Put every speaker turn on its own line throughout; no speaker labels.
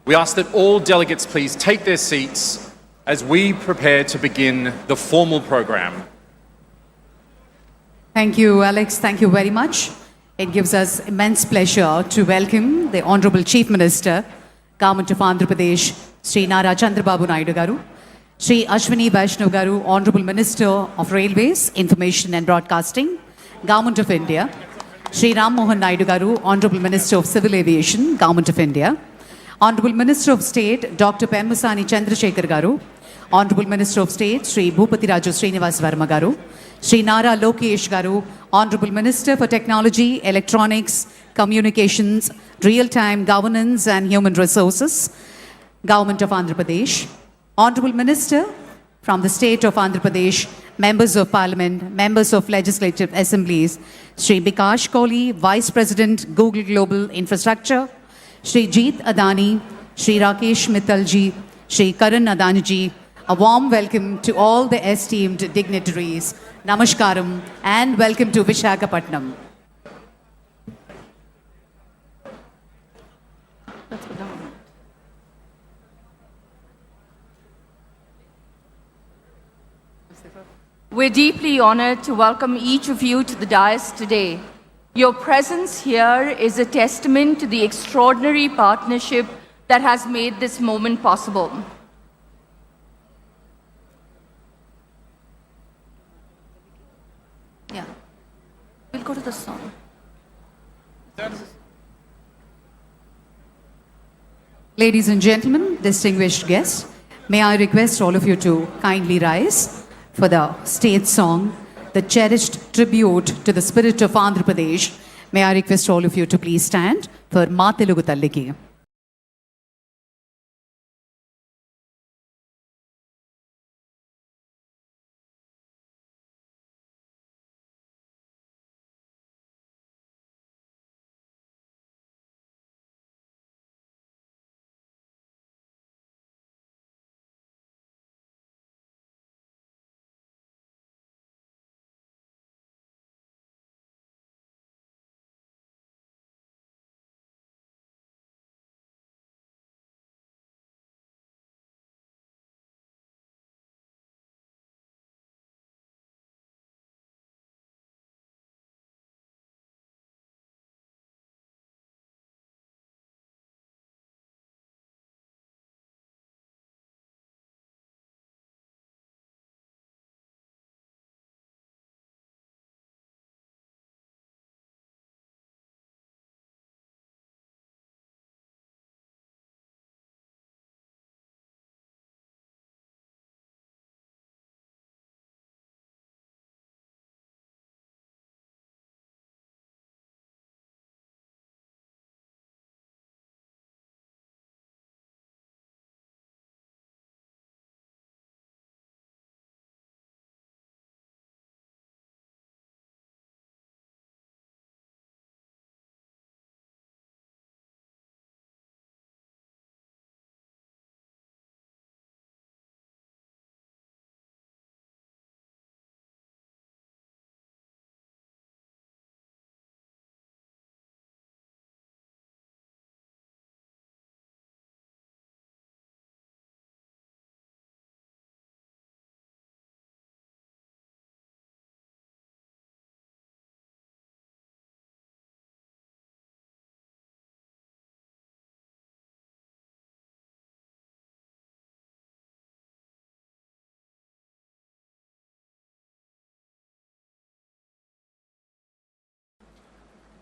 We ask that all delegates please take their seats as we prepare to begin the formal program.
Thank you, Alex. Thank you very much. It gives us immense pleasure to welcome the Honorable Chief Minister, Government of Andhra Pradesh, Sri Nara Chandrababu Naidu Garu, Sri Ashwini Vaishnav Garu, Honorable Minister of Railways, Information and Broadcasting, Government of India, Sri Ram Mohan Naidu Garu, Honorable Minister of Civil Aviation, Government of India, Honorable Minister of State, Dr. Pemasani Chandrasekhar Garu, Honorable Minister of State, Sri Bhupati Raju Srinivas Verma Garu, Sri Nara Lokesh Garu, Honorable Minister for Technology, Electronics, Communications, Real-Time Governance and Human Resources, Government of Andhra Pradesh, Honorable Minister from the State of Andhra Pradesh, Members of Parliament, Members of Legislative Assemblies, Sri Bikash Kohli, Vice President, Google Global Infrastructure, Sri Jeet Adani, Sri Rakesh Mittalji, Sri Karan Adani, a warm welcome to all the esteemed dignitaries. Namaskaram and welcome to Visakhapatnam.
We're deeply honored to welcome each of you to the dais today. Your presence here is a testament to the extraordinary partnership that has made this moment possible. Yeah, we'll go to the song.
Ladies and gentlemen, distinguished guests, may I request all of you to kindly rise for the state song, the cherished tribute to the spirit of Andhra Pradesh. May I request all of you to please stand for Ma Telugu Talliki.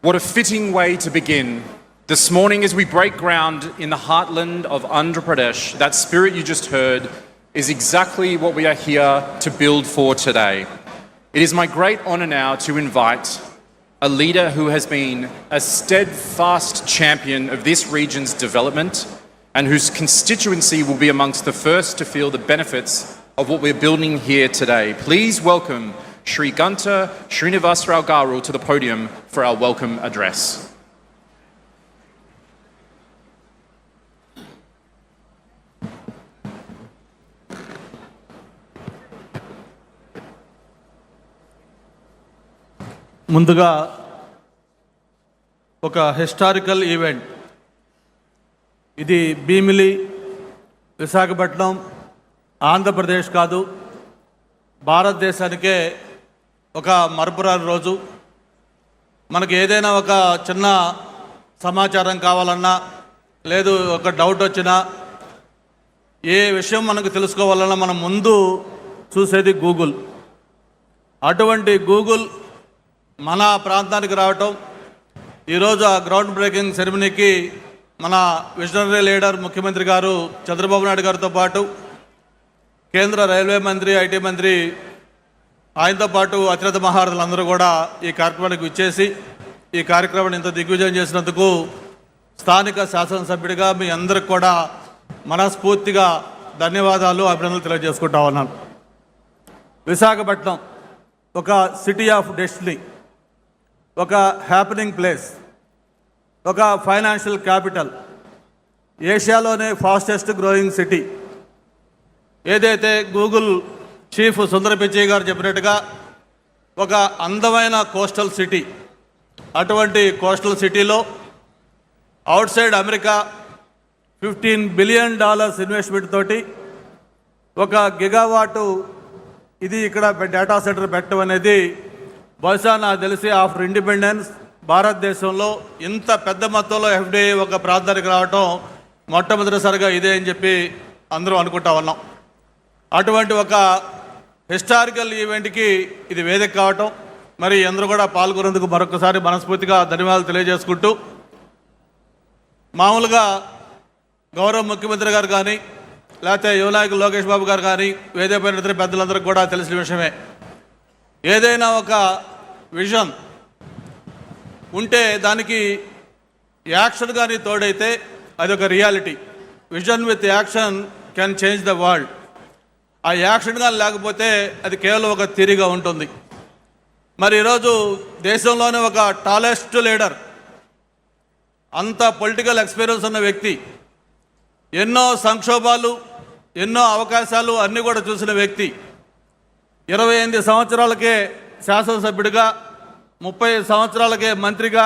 What a fitting way to begin. This morning, as we break ground in the heartland of Andhra Pradesh, that spirit you just heard is exactly what we are here to build for today. It is my great honour now to invite a leader who has been a steadfast champion of this region's development and whose constituency will be amongst the first to feel the benefits of what we're building here today. Please welcome Sri Ganta Srinivasrao Garu to the podium for our welcome address.
ముందుగా ఒక historical event ఇది భీమిలి, విశాఖపట్నం, ఆంధ్రప్రదేశ్ కాదు, భారతదేశానికే ఒక మరపురాని రోజు. మనకి ఏదైనా ఒక చిన్న సమాచారం కావాలన్నా, లేదు ఒక డౌట్ వచ్చినా, ఏ విషయం మనకు తెలుసుకోవాలన్నా మనం ముందు చూసేది గూగుల్. అటువంటి గూగుల్ మన ప్రాంతానికి రావటం, ఈరోజు ఆ గ్రౌండ్ బ్రేకింగ్ సెరమనీకి మన విజనరీ లీడర్ ముఖ్యమంత్రి గారు చంద్రబాబు నాయుడు గారితో పాటు కేంద్ర రైల్వే మంత్రి, ఐటీ మంత్రి, ఆయనతో పాటు అతిరథ మహారథులందరూ కూడా ఈ కార్యక్రమానికి విచ్చేసి ఈ కార్యక్రమాన్ని ఇంత దిగ్విజయం చేసినందుకు స్థానిక శాసనసభ్యుడిగా మీ అందరికి కూడా మనస్ఫూర్తిగా ధన్యవాదాలు, అభినందనలు తెలియజేసుకుంటా ఉన్నాను. విశాఖపట్నం ఒక సిటీ ఆఫ్ డెస్టినీ, ఒక హ్యాపెనింగ్ ప్లేస్, ఒక ఫైనాన్షియల్ క్యాపిటల్, ఏషియాలోనే ఫాస్టెస్ట్ గ్రోయింగ్ సిటీ. ఏదైతే గూగుల్ చీఫ్ సుందర పిచ్చయ్య గారు చెప్పినట్టుగా ఒక అందమైన కోస్టల్ సిటీ, అటువంటి కోస్టల్ సిటీలో outside America $15 billion investment తోటి ఒక గిగావాటు ఇది ఇక్కడ డేటా సెంటర్ పెట్టడం అనేది బహుశా నాకు తెలిసి ఆఫ్టర్ ఇండిపెండెన్స్ భారతదేశంలో ఇంత పెద్ద మొత్తంలో ఎఫ్డిఐ ఒక ప్రాంతానికి రావటం మొట్టమొదటిసారిగా ఇదే అని చెప్పి అందరూ అనుకుంటా ఉన్నాం. అటువంటి ఒక హిస్టారికల్ ఈవెంట్కి ఇది వేదిక కావటం, మరి అందరూ కూడా పాల్గొనేందుకు మరొకసారి మనస్ఫూర్తిగా ధన్యవాదాలు తెలియజేసుకుంటూ, మామూలుగా గౌరవ ముఖ్యమంత్రి గారు కానీ, లేకపోతే యువ నాయకులు లోకేష్ బాబు గారు కానీ, వేదిక పైన ఇతర పెద్దలందరికీ కూడా తెలిసిన విషయమే, ఏదైనా ఒక విజన్ ఉంటే దానికి యాక్షన్ కానీ తోడైతే అది ఒక reality. Vision with action can change the world. ఆ యాక్షన్ కానీ లేకపోతే అది కేవలం ఒక థియరీగా ఉంటుంది. మరి ఈరోజు దేశంలోనే ఒక టాలెస్ట్ లీడర్, అంత పొలిటికల్ ఎక్స్పీరియన్స్ ఉన్న వ్యక్తి, ఎన్నో సంక్షోభాలు, ఎన్నో అవకాశాలు అన్నీ కూడా చూసిన వ్యక్తి, 28 సంవత్సరాలకే శాసనసభ్యుడిగా, 30 సంవత్సరాలకే మంత్రిగా,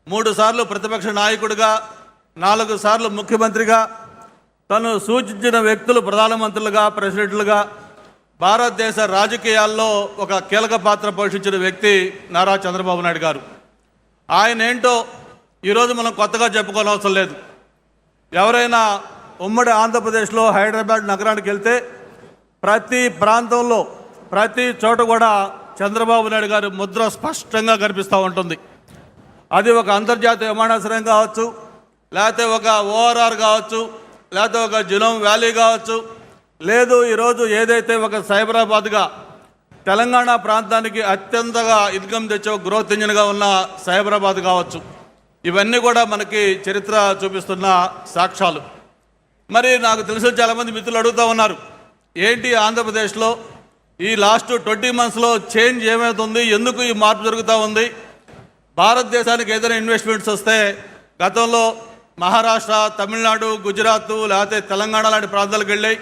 3 సార్లు ప్రతిపక్ష నాయకుడిగా, 4 సార్లు ముఖ్యమంత్రిగా, తను సూచించిన వ్యక్తులు ప్రధానమంత్రులుగా, ప్రెసిడెంట్లుగా భారతదేశ రాజకీయాల్లో ఒక కీలక పాత్ర పోషించిన వ్యక్తి నారా చంద్రబాబు నాయుడు గారు. ఆయన ఏంటో ఈరోజు మనం కొత్తగా చెప్పుకోనవసరం లేదు. ఎవరైనా ఉమ్మడి ఆంధ్రప్రదేశ్లో హైదరాబాద్ నగరానికి వెళ్తే ప్రతి ప్రాంతంలో, ప్రతి చోట కూడా చంద్రబాబు నాయుడు గారి ముద్ర స్పష్టంగా కనిపిస్తూ ఉంటుంది. అది ఒక అంతర్జాతీయ విమానాశ్రయం కావచ్చు, లేకపోతే ఒక ఓఆర్ఆర్ కావచ్చు, లేకపోతే ఒక జినోమ్ వ్యాలీ కావచ్చు, లేదు ఈరోజు ఏదైతే ఒక సైబరాబాద్గా తెలంగాణ ప్రాంతానికి అత్యంతగా ఇన్కమ్ తెచ్చే ఒక గ్రోత్ ఇంజిన్గా ఉన్న సైబరాబాద్ కావచ్చు, ఇవన్నీ కూడా మనకి చరిత్ర చూపిస్తున్న సాక్ష్యాలు. మరి నాకు తెలిసిన చాలామంది మిత్రులు అడుగుతూ ఉన్నారు, ఏంటి ఆంధ్రప్రదేశ్లో ఈ లాస్ట్ 20 monthsలో చేంజ్ ఏమవుతుంది, ఎందుకు ఈ మార్పు జరుగుతూ ఉంది? భారతదేశానికి ఏదైనా ఇన్వెస్ట్మెంట్స్ వస్తే గతంలో మహారాష్ట్ర, తమిళనాడు, గుజరాత్, లేకపోతే తెలంగాణ లాంటి ప్రాంతాలకు వెళ్ళాయి.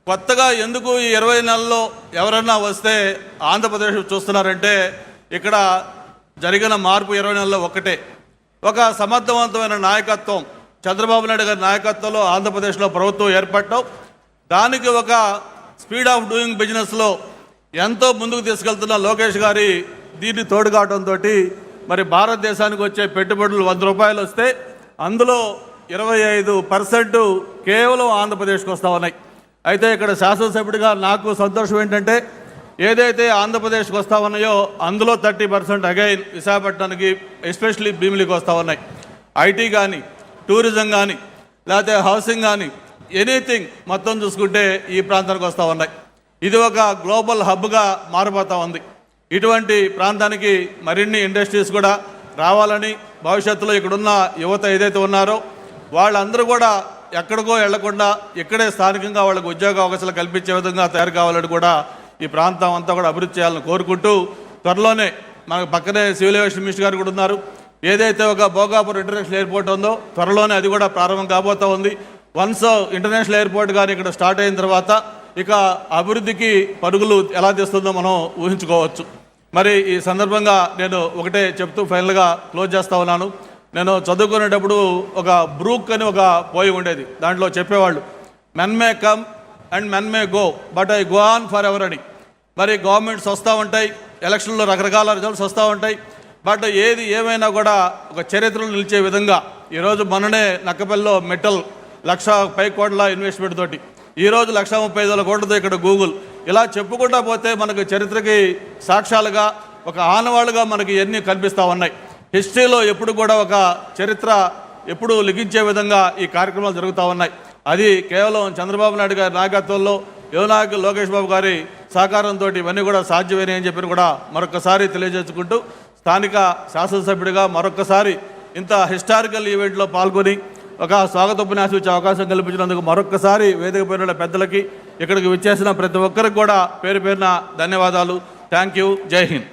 కొత్తగా ఎందుకు ఈ 20 నెలల్లో ఎవరన్నా వస్తే ఆంధ్రప్రదేశ్ చూస్తున్నారంటే ఇక్కడ జరిగిన మార్పు 20 నెలల్లో ఒకటే, ఒక సమర్థవంతమైన నాయకత్వం, చంద్రబాబు నాయుడు గారి నాయకత్వంలో ఆంధ్రప్రదేశ్లో ప్రభుత్వం ఏర్పడటం, దానికి ఒక స్పీడ్ ఆఫ్ డూయింగ్ బిజినెస్లో ఎంతో ముందుకు తీసుకెళ్తున్న లోకేష్ గారి దీన్ని తోడు కావడంతో మరి భారతదేశానికి వచ్చే పెట్టుబడులు ₹100 వస్తే అందులో 25% కేవలం ఆంధ్రప్రదేశ్కి వస్తూ ఉన్నాయి. అయితే ఇక్కడ శాసనసభ్యుడిగా నాకు సంతోషం ఏంటంటే ఏదైతే ఆంధ్రప్రదేశ్కి వస్తూ ఉన్నాయో అందులో 30% అగైన్ విశాఖపట్నానికి, ఎస్పెషలీ భీమిలికి వస్తూ ఉన్నాయి. ఐటీ కానీ, టూరిజం కానీ, లేకపోతే హౌసింగ్ కానీ, ఎనీథింగ్ మొత్తం చూసుకుంటే ఈ ప్రాంతానికి వస్తూ ఉన్నాయి. ఇది ఒక గ్లోబల్ హబ్గా మారిపోతూ ఉంది. ఇటువంటి ప్రాంతానికి మరిన్ని ఇండస్ట్రీస్ కూడా రావాలని, భవిష్యత్తులో ఇక్కడున్న యువత ఏదైతే ఉన్నారో వాళ్ళందరూ కూడా ఎక్కడికో వెళ్లకుండా ఇక్కడే స్థానికంగా వాళ్ళకు ఉద్యోగ అవకాశాలు కల్పించే విధంగా తయారు కావాలని కూడా ఈ ప్రాంతం అంతా కూడా అభివృద్ధి చేయాలని కోరుకుంటూ, త్వరలోనే మనకు పక్కనే సివిల్ ఏవియేషన్ మినిస్టర్ గారు కూడా ఉన్నారు, ఏదైతే ఒక భోగాపురం ఇంటర్నేషనల్ ఎయిర్పోర్ట్ ఉందో త్వరలోనే అది కూడా ప్రారంభం కాబోతూ ఉంది. వన్స్ ఇంటర్నేషనల్ ఎయిర్పోర్ట్ కానీ ఇక్కడ స్టార్ట్ అయిన తర్వాత ఇక అభివృద్ధికి పరుగులు ఎలా తెస్తుందో మనం ఊహించుకోవచ్చు. మరి ఈ సందర్భంగా నేను ఒకటే చెప్తూ ఫైనల్గా క్లోజ్ చేస్తా ఉన్నాను. నేను చదువుకునేటప్పుడు ఒక బ్రూక్ అని ఒక పోయి ఉండేది. దాంట్లో చెప్పేవాళ్ళు, men may come and men may go but I go on for ever అని. మరి గవర్నమెంట్స్ వస్తూ ఉంటాయి, ఎలక్షన్లో రకరకాల రిజల్ట్స్ వస్తూ ఉంటాయి, బట్ ఏది ఏమైనా కూడా ఒక చరిత్రలో నిలిచే విధంగా ఈరోజు మొన్ననే నక్కపల్లిలో మెటల్ 1,00,000 కోట్ల ఇన్వెస్ట్మెంట్ తోటి, ఈరోజు 1,35,000 కోట్లతో ఇక్కడ గూగుల్, ఇలా చెప్పుకుంటా పోతే మనకు చరిత్రకి సాక్ష్యాలుగా ఒక ఆనవాళ్ళుగా మనకి ఎన్ని కనిపిస్తూ ఉన్నాయి. హిస్టరీలో ఎప్పుడు కూడా ఒక చరిత్ర ఎప్పుడు లిఖించే విధంగా ఈ కార్యక్రమాలు జరుగుతూ ఉన్నాయి. అది కేవలం చంద్రబాబు నాయుడు గారి నాయకత్వంలో, యువనాయకులు లోకేష్ బాబు గారి సహకారంతో ఇవన్నీ కూడా సాధ్యమని చెప్పి కూడా మరొకసారి తెలియజేసుకుంటూ, స్థానిక శాసనసభ్యుడిగా మరొకసారి ఇంత హిస్టారికల్ ఈవెంట్లో పాల్గొని ఒక స్వాగతోపన్యాసం ఇచ్చే అవకాశం కల్పించినందుకు మరొకసారి వేదిక పైన పెద్దలకి, ఇక్కడికి విచ్చేసిన ప్రతి ఒక్కరికి కూడా పేరు పేరున ధన్యవాదాలు. Thank you. జై హింద్.